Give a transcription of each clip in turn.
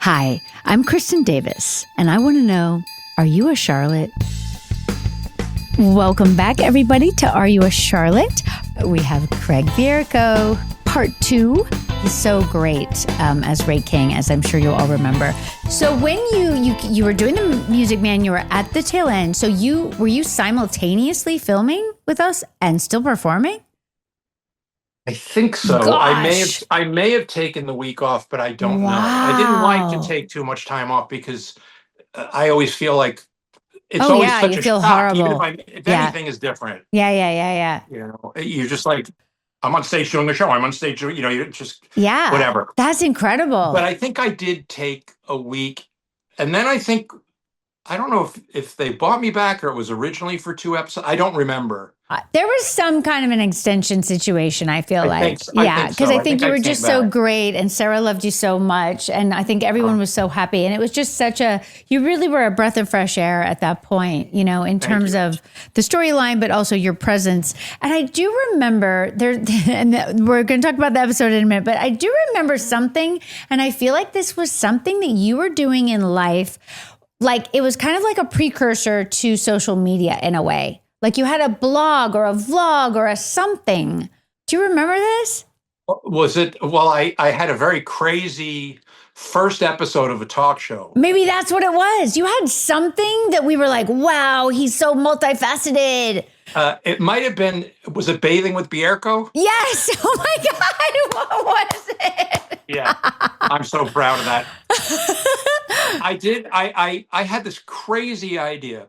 Hi, I'm Kristin Davis, and I want to know, are you a Charlotte? Welcome back, everybody, to Are You a Charlotte? We have Craig Bierko, part 2. He's so great as Ray King, as I'm sure you'll all remember. So when you were doing the Music Man, you were at the tail end. So were you simultaneously filming with us and still performing? I think so. Gosh. I may have taken the week off, but I don't know. I didn't like to take too much time off because I always feel like it's Oh always yeah, such you a feel shock, even horrible. if Yeah. anything is different. Yeah. You know, you're just like, I'm on stage doing a show. I'm on stage doing, you're just Yeah. whatever. That's incredible. But I think I did take a week, and then I don't know if they bought me back or it was originally for 2 episodes. I don't remember. There was some kind of an extension situation, I feel like. Yeah, because so. I think you were just so back. great and Sarah loved you so much. And I think everyone was so happy. And it was just you really were a breath of fresh air at that point, in terms of the storyline, but also your presence. And I do remember and we're going to talk about the episode in a minute, but I do remember something. And I feel like this was something that you were doing in life. Like it was kind of like a precursor to social media in a way. Like you had a blog or a vlog or a something. Do you remember this? Was it? Well, I had a very crazy first episode of a talk show. Maybe that's what it was. You had something that we were like, wow, he's so multifaceted. It might have been, was it Bathing with Bierko? Yes. Oh my God. What was it? Yeah. I'm so proud of that. I had this crazy idea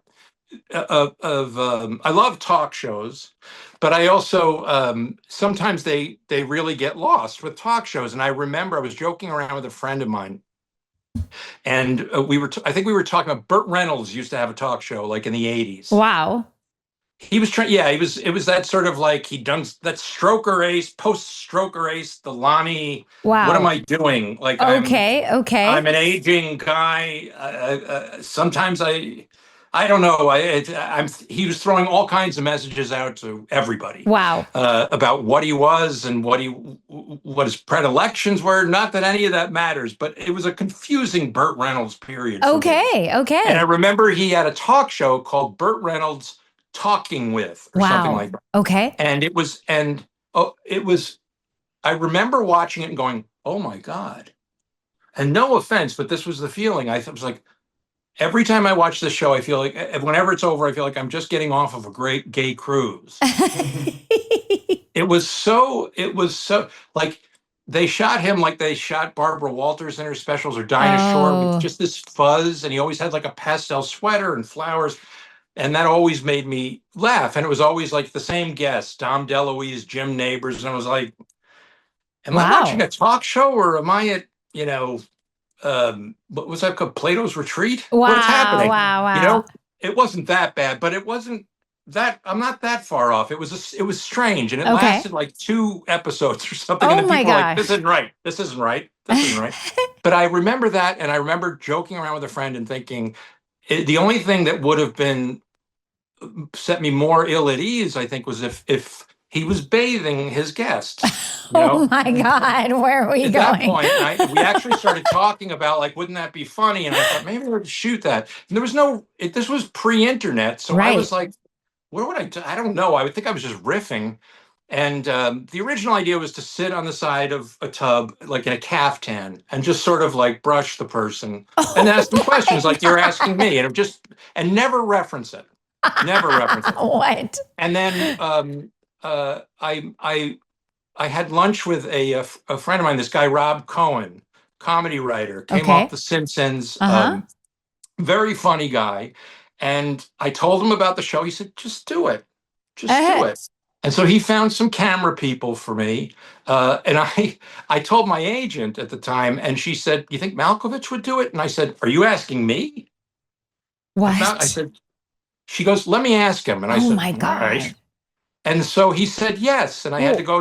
I love talk shows, but I also sometimes they really get lost with talk shows. And I remember I was joking around with a friend of mine, and I think we were talking about Burt Reynolds used to have a talk show like in the 80s. Wow. He was trying, yeah, it was that sort of like he'd done that stroker race, post stroker race, the Lonnie. Wow. What am I doing? Like, okay. I'm an aging guy. Sometimes I don't know. He was throwing all kinds of messages out to everybody. Wow. About what he was and what his predilections were. Not that any of that matters, but it was a confusing Burt Reynolds period. Okay. And I remember he had a talk show called Burt Reynolds Talking With, or something like that. Okay. And it was. I remember watching it and going, "Oh my God!" And no offense, but this was the feeling. I was like, every time I watch this show, I feel like whenever it's over, I feel like I'm just getting off of a great gay cruise. It was so like they shot him like they shot Barbara Walters in her specials or Dinah Shore with just this fuzz. And he always had like a pastel sweater and flowers. And that always made me laugh. And it was always like the same guests, Dom DeLuise, Jim Nabors. And I was like, am I watching a talk show or am I at, what was that called? Plato's Retreat? Wow. What's happening? Wow. It wasn't that bad, but it wasn't that, I'm not that far off. It was strange. And it lasted like 2 episodes or something. Oh and the people my were like, this isn't right. This isn't right. This isn't right. But I remember that. And I remember joking around with a friend and thinking the only thing that would have been set me more ill at ease, I think, was if he was bathing his guests. Oh my God, where are we going? At that point, we actually started talking about like, wouldn't that be funny? And I thought maybe we would shoot that. And there was this was pre-internet, so I was like, where would I don't know. I would think I was just riffing. And the original idea was to sit on the side of a tub, like in a caftan, and just sort of like brush the person and ask them questions like you're asking me, and never reference it. Never reference it. What? And then I had lunch with a friend of mine, this guy, Rob Cohen, comedy writer, came off The Simpsons, very funny guy. And I told him about the show. He said, just do it. Just do it. And so he found some camera people for me. And I told my agent at the time, and she said, you think Malkovich would do it? And I said, are you asking me? What? I said, she goes, let me ask him. And I said, oh my God. All right. And so he said yes, and I had to go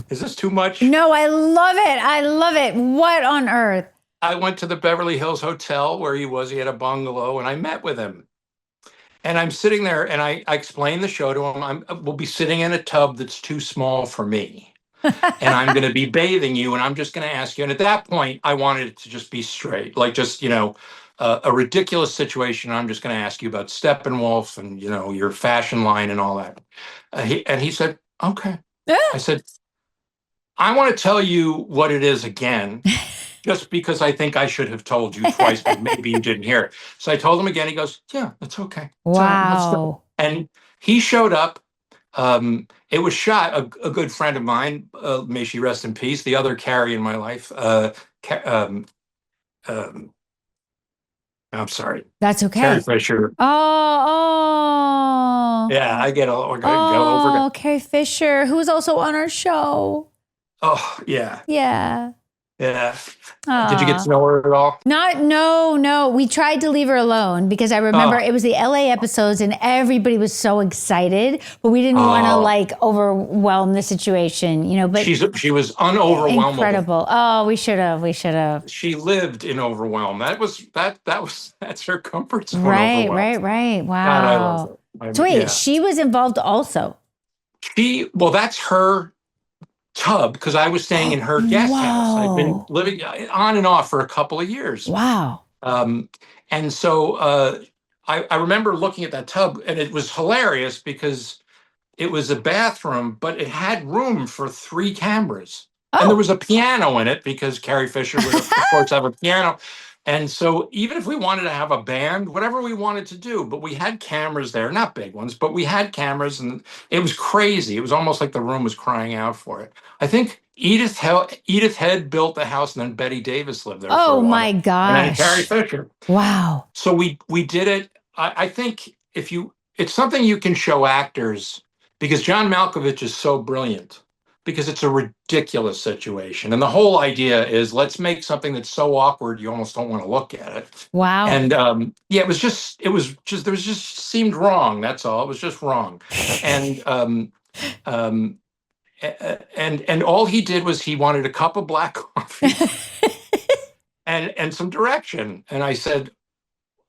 is this too much? No, I love it. I love it. What on earth? I went to the Beverly Hills Hotel where he was. He had a bungalow, and I met with him. And I'm sitting there, and I explained the show to him. We'll be sitting in a tub that's too small for me. and I'm going to be bathing you, and I'm just going to ask you. And at that point, I wanted it to just be straight, like just, a ridiculous situation. I'm just going to ask you about Steppenwolf and, your fashion line and all that. He said, okay. I said, I want to tell you what it is again, just because I think I should have told you twice, but maybe you didn't hear it. So I told him again. He goes, yeah, that's okay. It's all right. Let's do it. And he showed up. It was shot, a good friend of mine, may she rest in peace, the other Carrie in my life. I'm sorry. That's okay. Carrie Fisher. Oh. Yeah, I get over it. Carrie Fisher, who was also on our show. Oh, yeah. Yeah. Yeah. Did you get to know her at all? No. We tried to leave her alone because I remember it was the LA episodes and everybody was so excited, but we didn't want to overwhelm the situation, but she was unoverwhelmable. Incredible. Oh, we should have. She lived in overwhelm. That's her comfort zone. Right. Wow. God, I love it. So wait, she was involved also. That's her tub, because I was staying in her guest house. I've been living on and off for a couple of years. Wow. And so I remember looking at that tub, and it was hilarious because it was a bathroom, but it had room for 3 cameras. And there was a piano in it because Carrie Fisher would, of course, have a piano. And so even if we wanted to have a band, whatever we wanted to do, but we had cameras there, not big ones, but we had cameras, and it was crazy. It was almost like the room was crying out for it. I think Edith Head built the house, and then Betty Davis lived there for a while. Oh my gosh. And then Carrie Fisher. Wow. So we did it. I think it's something you can show actors, because John Malkovich is so brilliant, because it's a ridiculous situation. And the whole idea is, let's make something that's so awkward you almost don't want to look at it. Wow. And it was just seemed wrong. That's all. It was just wrong. And and all he did was he wanted a cup of black coffee and some direction. And I said,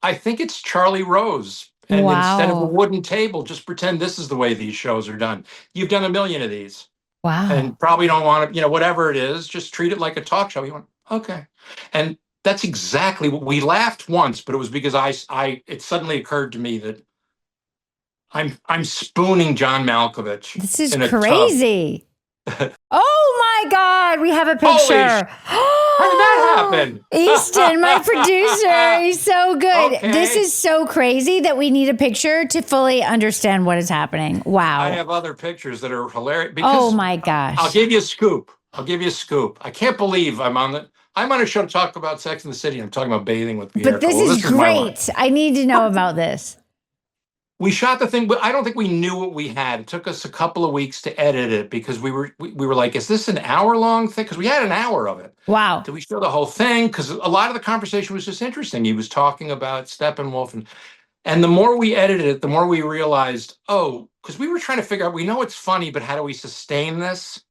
I think it's Charlie Rose. And instead of a wooden table, just pretend this is the way these shows are done. You've done a million of these. Wow. And probably don't want to, whatever it is, just treat it like a talk show. You went, okay. And that's exactly what we laughed once, but it was because it suddenly occurred to me that I'm spooning John Malkovich. This is crazy. Oh my God, we have a picture. How did that happen? Easton, my producer, he's so good. Okay. This is so crazy that we need a picture to fully understand what is happening. Wow. I have other pictures that are hilarious. Oh my gosh. I'll give you a scoop. I can't believe I'm on a show to talk about Sex and the City. I'm talking about bathing with Bierko. But this is great. I need to know about this. We shot the thing, but I don't think we knew what we had. It took us a couple of weeks to edit it because we were like, is this an hour-long thing? Because we had an hour of it. Wow. Did we show the whole thing? Because a lot of the conversation was just interesting. He was talking about Steppenwolf. And the more we edited it, the more we realized, because we were trying to figure out, we know it's funny, but how do we sustain this?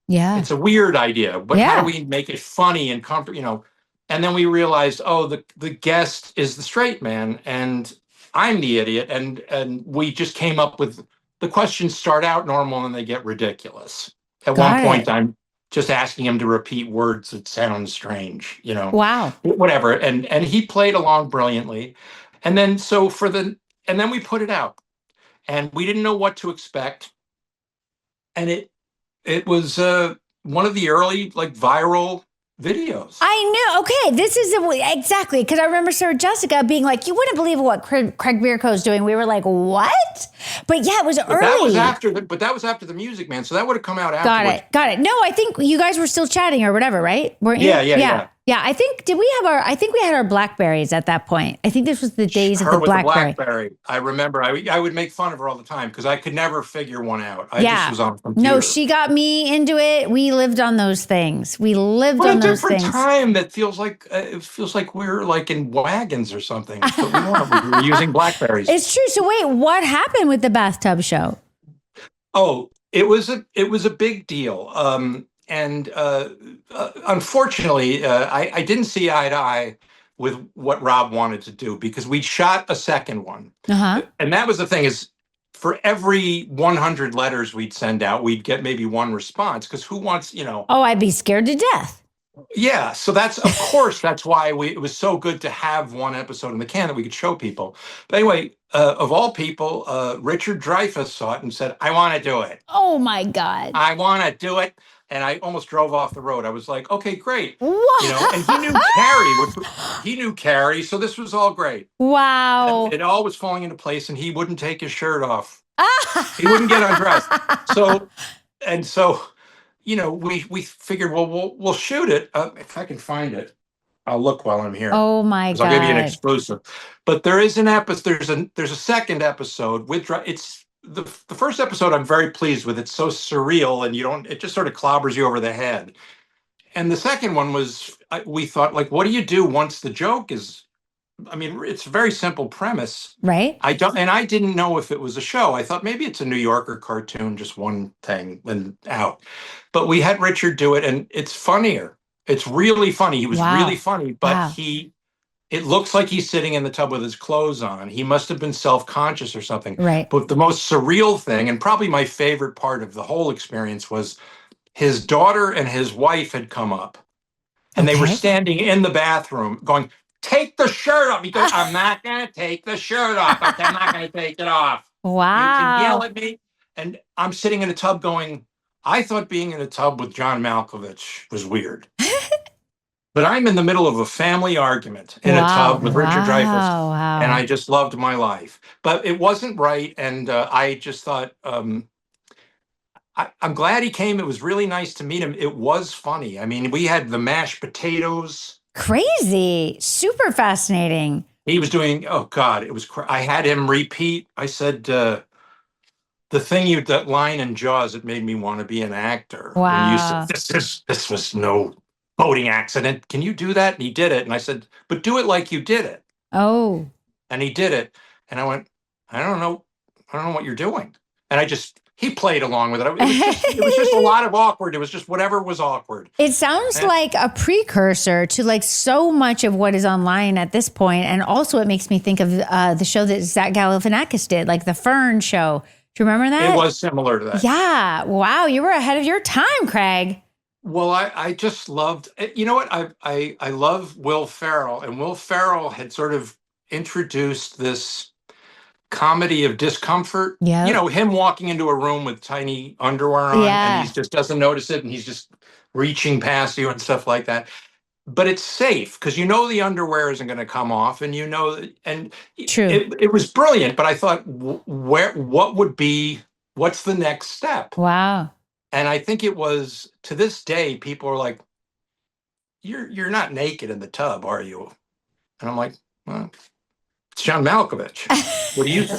Yeah. It's a weird idea, but how do we make it funny and comfortable, And then we realized, the guest is the straight man, and I'm the idiot, and we just came up with the questions start out normal and they get ridiculous. At one point, I'm just asking him to repeat words that sound strange, Wow. Whatever. And he played along brilliantly. And then and then we put it out, and we didn't know what to expect. And it was one of the early viral videos. I knew. Okay, this is exactly, because I remember Sarah Jessica being like, "You wouldn't believe what Craig Bierko is doing." We were like, "What?" But yeah, it was early. That was after the Music Man, so that would have come out afterwards. Got it. No, I think you guys were still chatting or whatever, right? Weren't you? Yeah. I think we had our Blackberries at that point. I think this was the days of the Blackberry. I remember. I would make fun of her all the time because I could never figure one out. I just was on a computer. No, she got me into it. We lived on those things. We lived on those things. A different time that feels like we're in wagons or something. But we weren't. We were using Blackberries. It's true. So wait, what happened with the bathtub show? Oh, it was a big deal. And unfortunately, I didn't see eye to eye with what Rob wanted to do because we shot a second one. Uh-huh. And that was the thing is, for every 100 letters we'd send out, we'd get maybe one response, because who wants, Oh, I'd be scared to death. yeah. So of course, that's why it was so good to have one episode in the can that we could show people. But anyway, of all people, Richard Dreyfuss saw it and said, I want to do it. Oh my God. I want to do it. And I almost drove off the road. I was like, okay, great. What? And he knew Carrie, so this was all great. Wow. And it all was falling into place, and he wouldn't take his shirt off. He wouldn't get undressed. So we figured, well, we'll shoot it. If I can find it, I'll look while I'm here. Oh my God. I'll give you an exclusive. But there is an episode. There's a second episode with it's the first episode. I'm very pleased with. It's so surreal, and it just sort of clobbers you over the head. And the second one was, we thought, like, what do you do once the joke is? I mean, it's a very simple premise. Right. I didn't know if it was a show. I thought maybe it's a New Yorker cartoon, just one thing and out. But we had Richard do it, and it's funnier. It's really funny. He was really funny, but it looks like he's sitting in the tub with his clothes on. He must have been self-conscious or something. Right. But the most surreal thing, and probably my favorite part of the whole experience, was his daughter and his wife had come up, and they were standing in the bathroom going, take the shirt off. Because I'm not going to take the shirt off. I'm not going to take it off. Wow. You can yell at me. And I'm sitting in a tub going, I thought being in a tub with John Malkovich was weird. But I'm in the middle of a family argument in a tub with Richard Dreyfuss. Wow. And I just loved my life. But it wasn't right. And I just thought, I'm glad he came. It was really nice to meet him. It was funny. I mean, we had the mashed potatoes. Crazy. Super fascinating. He was doing, oh God, it was, I had him repeat. I said, that line in Jaws, it made me want to be an actor. Wow. You said, this was no boating accident. Can you do that? And he did it. And I said, but do it like you did it. Oh. And he did it. And I went, I don't know what you're doing. And he played along with it. It was just a lot of awkward. It was just whatever was awkward. It sounds like a precursor to like so much of what is online at this point. And also it makes me think of the show that Zach Galifianakis did, like the Fern show. Do you remember that? It was similar to that. Yeah. Wow. You were ahead of your time, Craig. Well, I just loved, you know what? I love Will Ferrell, and Will Ferrell had sort of introduced this comedy of discomfort. Yeah. Him walking into a room with tiny underwear on, and he just doesn't notice it, and he's just reaching past you and stuff like that. But it's safe because the underwear isn't going to come off, and True. It was brilliant. But I thought, what's the next step? Wow. And I think it was, to this day, people are like, you're not naked in the tub, are you? And I'm like, well, it's John Malkovich.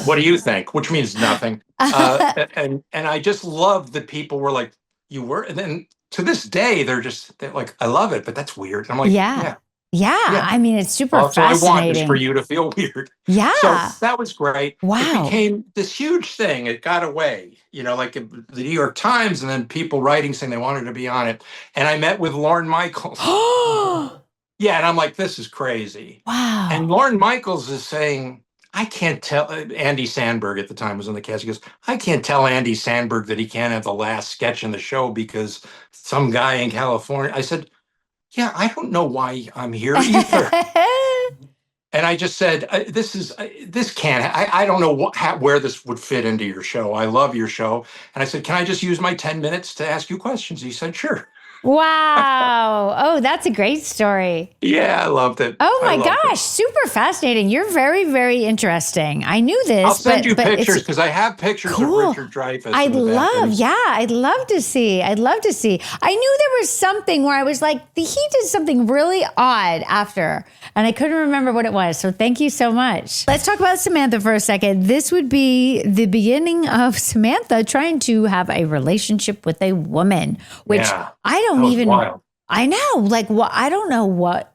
What do you think? Which means nothing. And I just love that people were like, you were. And then to this day, they're like, I love it, but that's weird. And I'm like, yeah. I mean, it's super fascinating. All I want is for you to feel weird. Yeah. So that was great. Wow. It became this huge thing. It got away, like the New York Times, and then people writing saying they wanted to be on it. And I met with Lorne Michaels. Yeah. And I'm like, this is crazy. Wow. And Lorne Michaels is saying, I can't tell. Andy Samberg at the time was on the cast. He goes, I can't tell Andy Samberg that he can't have the last sketch in the show because some guy in California. I said, yeah, I don't know why I'm here either. And I just said, this can't, I don't know where this would fit into your show. I love your show. And I said, can I just use my 10 minutes to ask you questions? He said, sure. Wow. Oh, that's a great story. Yeah, I loved it. Oh my gosh, super fascinating. You're very, very interesting. I knew this. I'll send you pictures because I have pictures of Richard Dreyfuss. I'd love to see. I knew there was something where I was like, he did something really odd after, and I couldn't remember what it was. So thank you so much. Let's talk about Samantha for a second. This would be the beginning of Samantha trying to have a relationship with a woman, which I don't even. Wild. I know, I don't know what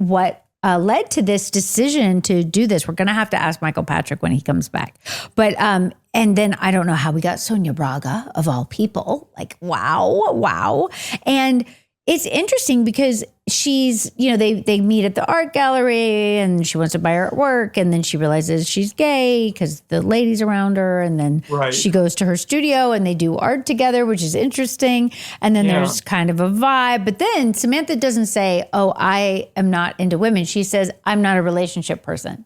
led to this decision to do this. We're going to have to ask Michael Patrick when he comes back. But, and then I don't know how we got Sonia Braga of all people. Like, wow. And it's interesting because she's, they meet at the art gallery and she wants to buy her artwork. And then she realizes she's gay because the ladies around her. And then she goes to her studio and they do art together, which is interesting. And then there's kind of a vibe. But then Samantha doesn't say, oh, I am not into women. She says, I'm not a relationship person.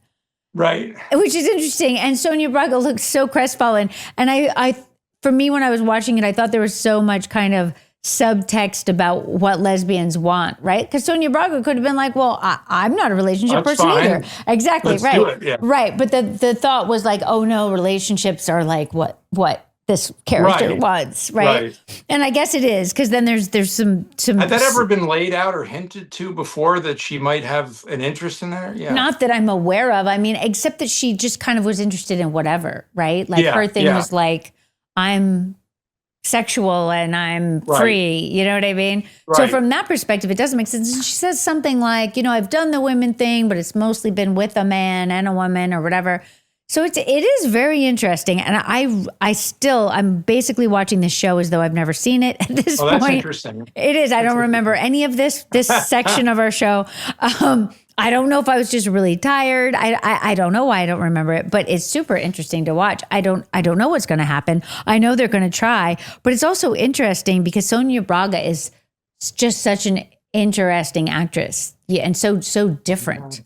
Right. Which is interesting. And Sonia Braga looks so crestfallen. And I, for me, when I was watching it, I thought there was so much kind of subtext about what lesbians want, right? Because Sonia Braga could have been like, well, I'm not a relationship person either. Exactly. Let's do it. Yeah. Right. But the thought was like, oh no, relationships are like what this character wants, right? And I guess it is, because then there's some. Had that ever been laid out or hinted to before that she might have an interest in that? Yeah. Not that I'm aware of. I mean, except that she just kind of was interested in whatever, right? Like her thing was like, I'm sexual and I'm free. You know what I mean? So from that perspective, it doesn't make sense. She says something like, I've done the women thing, but it's mostly been with a man and a woman or whatever. So it is very interesting. And I'm basically watching this show as though I've never seen it at this point. That's interesting. It is. I don't remember any of this section of our show. I don't know if I was just really tired. I don't know why I don't remember it, but it's super interesting to watch. I don't know what's going to happen. I know they're going to try, but it's also interesting because Sonia Braga is just such an interesting actress. Yeah, and so different.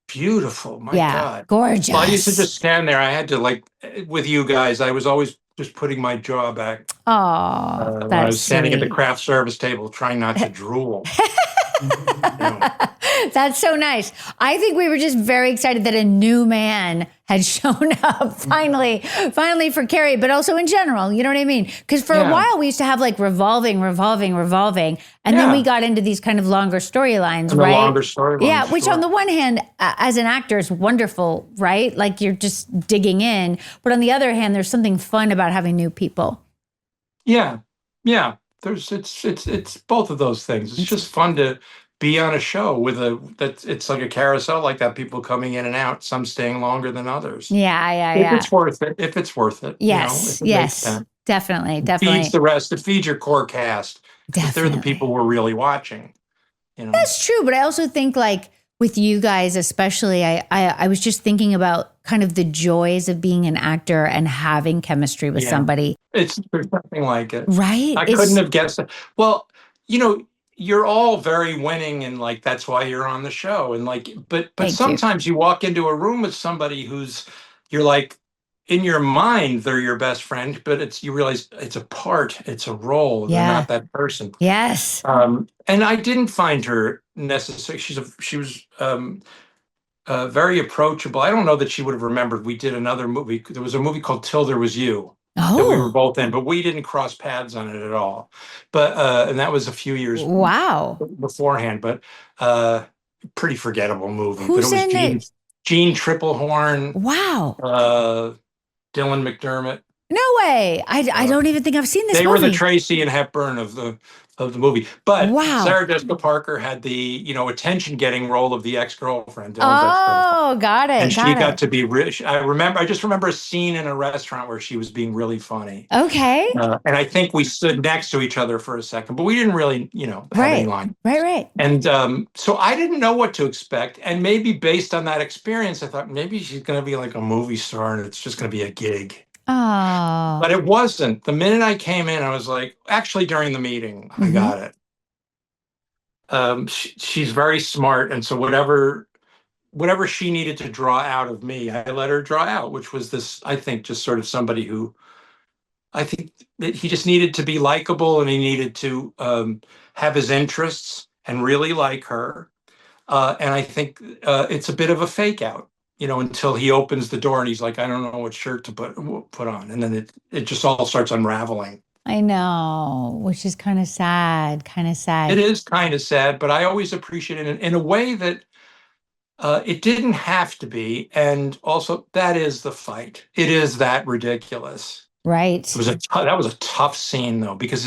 Beautiful. My God. Gorgeous. Well, I used to just stand there. I had to, with you guys, I was always just putting my jaw back. Oh, when I was standing at the craft service table trying not to drool. That's so nice. I think we were just very excited that a new man had shown up finally for Carrie, but also in general, you know what I mean? Because for a while we used to have like revolving. And then we got into these kind of longer storylines, right? Longer storylines. Yeah, which on the one hand, as an actor is wonderful, right? Like you're just digging in. But on the other hand, there's something fun about having new people. Yeah. Yeah. It's both of those things. It's just fun to be on a show it's like a carousel like that, people coming in and out, some staying longer than others. If it's worth it. Yes. Definitely. Feeds the rest. It feeds your core cast. They're the people we're really watching. That's true. But I also think like with you guys, especially, I was just thinking about kind of the joys of being an actor and having chemistry with somebody. There's nothing like it. Right. I couldn't have guessed it. Well, you're all very winning and like, that's why you're on the show. And like, but sometimes you walk into a room with somebody you're like, in your mind, they're your best friend, but you realize it's a part, it's a role. They're not that person. Yes. And I didn't find her necessary. She was very approachable. I don't know that she would have remembered. We did another movie. There was a movie called Till There Was You. That we were both in, but we didn't cross paths on it at all. But and that was a few years beforehand. But pretty forgettable movie. Who's but it was in it? Jean Triplehorn. Wow. Dylan McDermott. No way. I don't even think I've seen this movie. They were the Tracy and Hepburn of the movie. But Sarah Jessica Parker had the, attention-getting role of the ex-girlfriend. Oh, got it. And she got to be rich. I just remember a scene in a restaurant where she was being really funny. Okay. And I think we stood next to each other for a second, but we didn't really, have any line. Right. And so I didn't know what to expect. And maybe based on that experience, I thought maybe she's going to be like a movie star and it's just going to be a gig. Oh. But it wasn't. The minute I came in, I was like, actually during the meeting, I got it. She's very smart. And so whatever she needed to draw out of me, I let her draw out, which was this, I think, just sort of somebody who, I think that he just needed to be likable and he needed to have his interests and really like her. And I think it's a bit of a fake out. Until he opens the door and he's like, I don't know what shirt to put on. And then it just all starts unraveling. I know, which is kind of sad. It is kind of sad, but I always appreciate it in a way that it didn't have to be. And also, that is the fight. It is that ridiculous. Right. That was a tough scene, though, because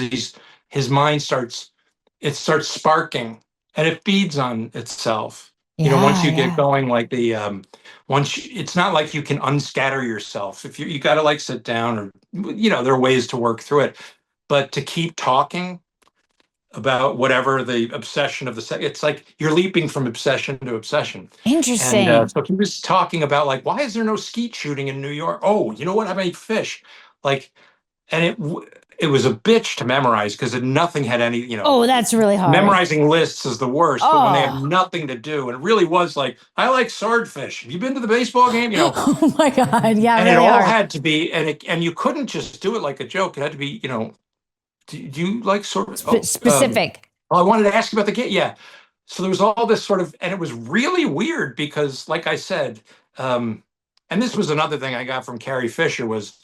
his mind starts sparking and it feeds on itself. Once you get going, like it's not like you can unscatter yourself. If you got to like sit down or, there are ways to work through it, but to keep talking, about whatever the obsession of it's like you're leaping from obsession to obsession. And Interesting. so he was talking about like, why is there no skeet shooting in New York? Oh, you know what? I make fish. Like, and it was a bitch to memorize because nothing had any, Oh, that's really hard. memorizing lists is the worst, but when they have Oh. nothing to do, and it really was like, I like swordfish. Have you been to the baseball game? Oh my God. Yeah, And it really all hard. had to be, and you couldn't just do it like a joke. It had to be, do you like sword? Specific. I wanted to ask you about the game. Yeah. So there was all this sort of, and it was really weird because, like I said, um, and this was another thing I got from Carrie Fisher was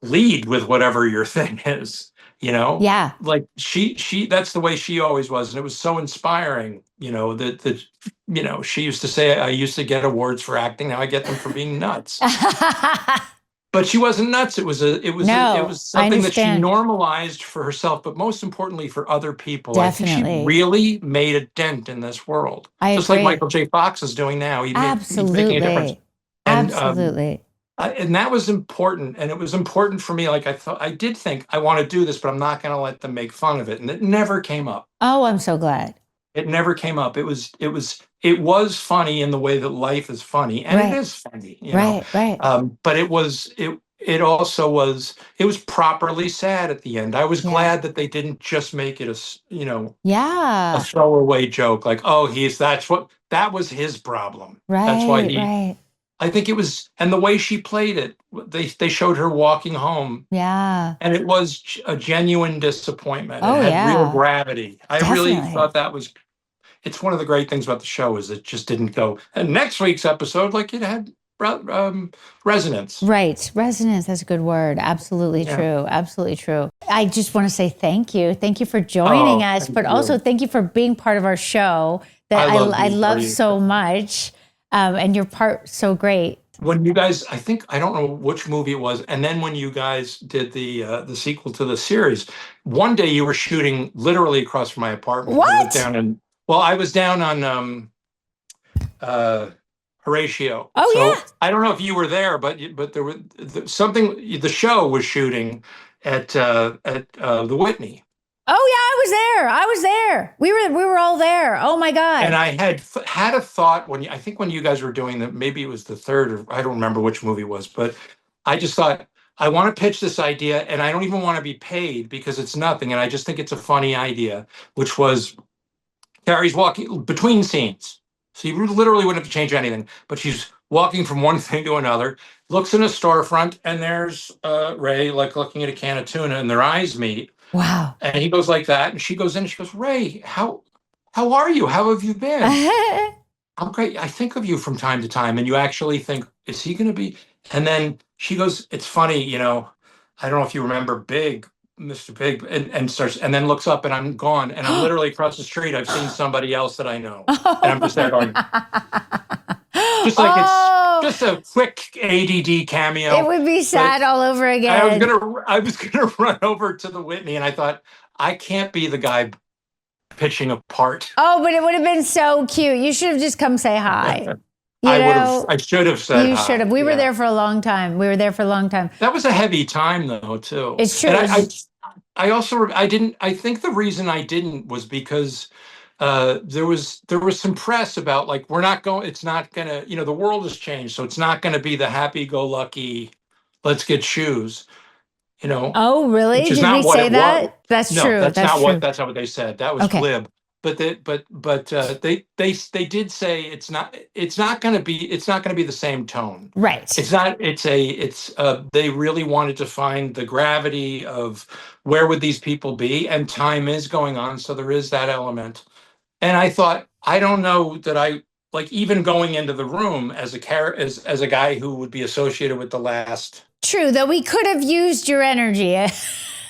lead with whatever your thing is, Yeah. like that's the way she always was. And it was so inspiring, that she used to say, I used to get awards for acting. Now I get them for being nuts. But she wasn't nuts. It No, was I something that she understand. normalized for herself, but most importantly for other people. I think she Definitely. really made a dent in this world, I just like agree. Michael J. Fox is doing now. He's making a difference. Absolutely. And Absolutely. and that was important. And it was important for me. Like I did think I want to do this, but I'm not going to let them make fun of it. And it never came up. Oh, I'm so glad. It never came up. It was funny in the way that life is funny, and it Right. is funny. Right. Right. But it also was properly sad at the end. I was Yeah. glad that they didn't just make it a Yeah. throwaway joke, like, oh, that was his problem. That's why Right. Right. I think it was, and the way she played it, they showed her walking home, Yeah. and it was a genuine disappointment. It Oh, had real yeah. gravity. I really Definitely. thought it's one of the great things about the show is it just didn't go. And next week's episode, like it had resonance. Right. Resonance, that's a good word. Absolutely Yeah. true. Absolutely true. I just want to say thank you. Thank you for joining Oh, us, thank but also you. thank you for being part of our show that I love I being part love of you. so much. And your part so great. When you guys, I don't know which movie it was, and then when you guys did the sequel to the series, one day you were shooting literally across from my apartment. What? I was down on uh, Horatio. Oh, So yeah. I don't know if you were there, but there was something. The show was shooting at the Whitney. Oh, yeah, I was there. I was there. We were all there. Oh my And God. I had a thought I think when you guys were doing that, maybe it was the third, or I don't remember which movie it was, but I just thought, I want to pitch this idea and I don't even want to be paid because it's nothing. And I just think it's a funny idea, which was Carrie's walking between scenes. So you literally wouldn't have to change anything, but she's walking from one thing to another, looks in a storefront, and there's Ray like looking at a can of tuna, and their eyes meet. Wow. And he goes like that, and she goes in, and she goes, Ray, how are you? How have you been? I'm great. I think of you from time to time. And you actually think, is he going to be? And then she goes, it's funny, I don't know if you remember Big, Mr. Big, and starts, and then looks up and I'm gone. And I'm literally across the street. I've seen somebody else that I know. And I'm just there going, just like it's Oh, just a quick ADD cameo. it would be But sad all over I again. was gonna run over to the Whitney, and I thought, I can't be the guy pitching a part. Oh, but it would have been so cute. You should have just come say hi. I should have said You hi. should have. We were Yeah. there for a long time. We were there for a long time. That was a heavy time though, too. It's true. And I also, I didn't, I think the reason I didn't was because there was some press about like, it's not gonna, the world has changed. So it's not gonna be the happy-go-lucky, let's get shoes, Oh, really? which is Did we not what say it was. that? That's No, true. That's true. that's not what they said. That was Okay. glib. But they did say it's not going to be the same tone. Right. It's not. They really wanted to find the gravity of where would these people be, and time is going on, so there is that element. And I thought, I don't know that I like even going into the room as as a guy who would be associated with the last. True, though we could have used your energy.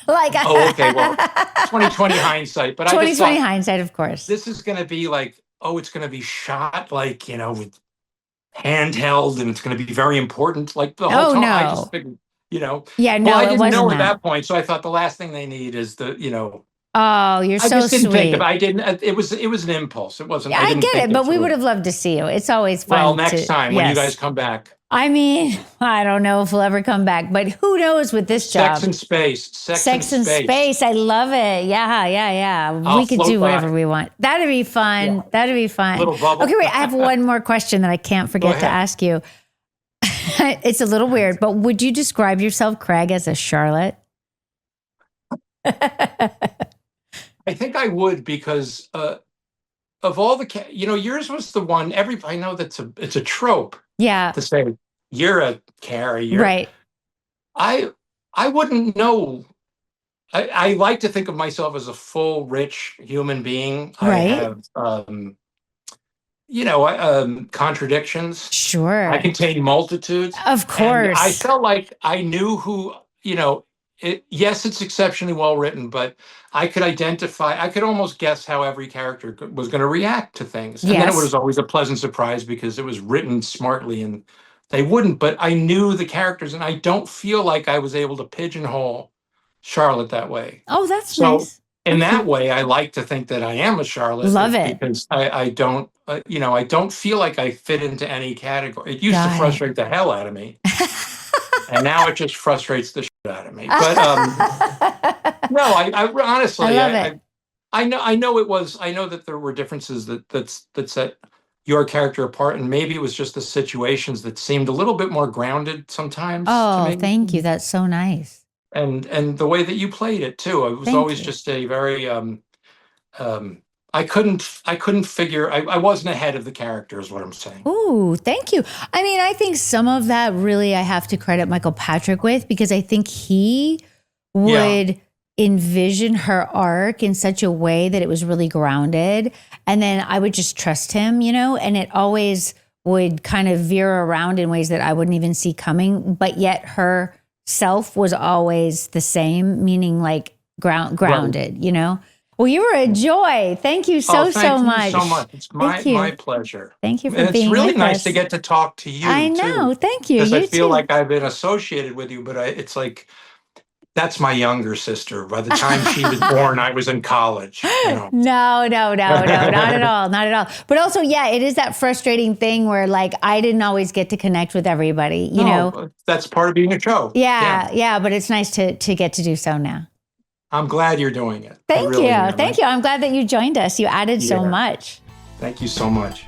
Like, Oh, okay. Well, 2020 hindsight, but I just 2020 thought hindsight, of course. this is going to be like, oh, it's going to be shot like, with handheld, and it's going to be very important. Like the whole Oh, time, I just no. figured, Yeah, no, well, I it didn't know wasn't at that. that point. So I thought the last thing they need is the. Oh, you're I so just didn't think sweet. of. I didn't. It was an impulse. It wasn't. Yeah, I I didn't get think it, it but we through. would have loved to see you. It's always fun. Well, next time when you yes. guys come back. I mean, I don't know if we'll ever come back, but who knows with this job? Sex and space. Sex and space. I love it. Yeah. I'll We could float do whatever by. we want. That'd be fun. Yeah. That'd be fun. Little bubble. Okay, wait. I have one more question that I can't forget to ahead. ask you. It's a little weird, but would you describe yourself, Craig, as a Charlotte? I think I would because of all the yours was the one. I know it's a trope Yeah. to say you're a Carrie. Right. I wouldn't know. I like to think of myself as a full, rich human being. Right. I have, contradictions. Sure. I contain multitudes. Of And course. I felt like I knew who, yes, it's exceptionally well written, but I could almost guess how every character was going to react to things. And then Yes. it was always a pleasant surprise because it was written smartly and they wouldn't, but I knew the characters and I don't feel like I was able to pigeonhole Charlotte that way. Oh, that's So nice. in that way, I like to think that I am a Charlotte. Love it. Because I don't, I don't feel like I fit into any category. It used Got to it. frustrate the hell out of me. And now it just frustrates the shit out of me. But no, I honestly, I love it. I know that there were differences that set your character apart, and maybe it was just the situations that seemed a little bit more grounded sometimes Oh, to me. thank you. That's so nice. And the way that you played it too, it was Thank always you. just a very I couldn't figure. I wasn't ahead of the character, is what I'm saying. Ooh, thank you. I mean, I think some of that really I have to credit Michael Patrick with because I think he would envision her arc in such a way that it was really grounded. And then I would just trust him, and it always would kind of veer around in ways that I wouldn't even see coming. But yet her self was always the same, meaning like grounded, Well, you were a joy. Thank you so much. Thank you so much. It's my pleasure. Thank you for And being it's really with nice us. to get to talk to you. I know. Too, Thank you. because You I feel too. like I've been associated with you, but it's like that's my younger sister. By the time she was born, I was in college. No, not at all. Not at all. But also, yeah, it is that frustrating thing where like I didn't always get to connect with everybody, you know? That's part of being a show. Yeah, but it's nice to get to do so now. I'm glad you're doing it. Thank you. Thank you. I'm glad that you joined us. You added so much. Thank you so much.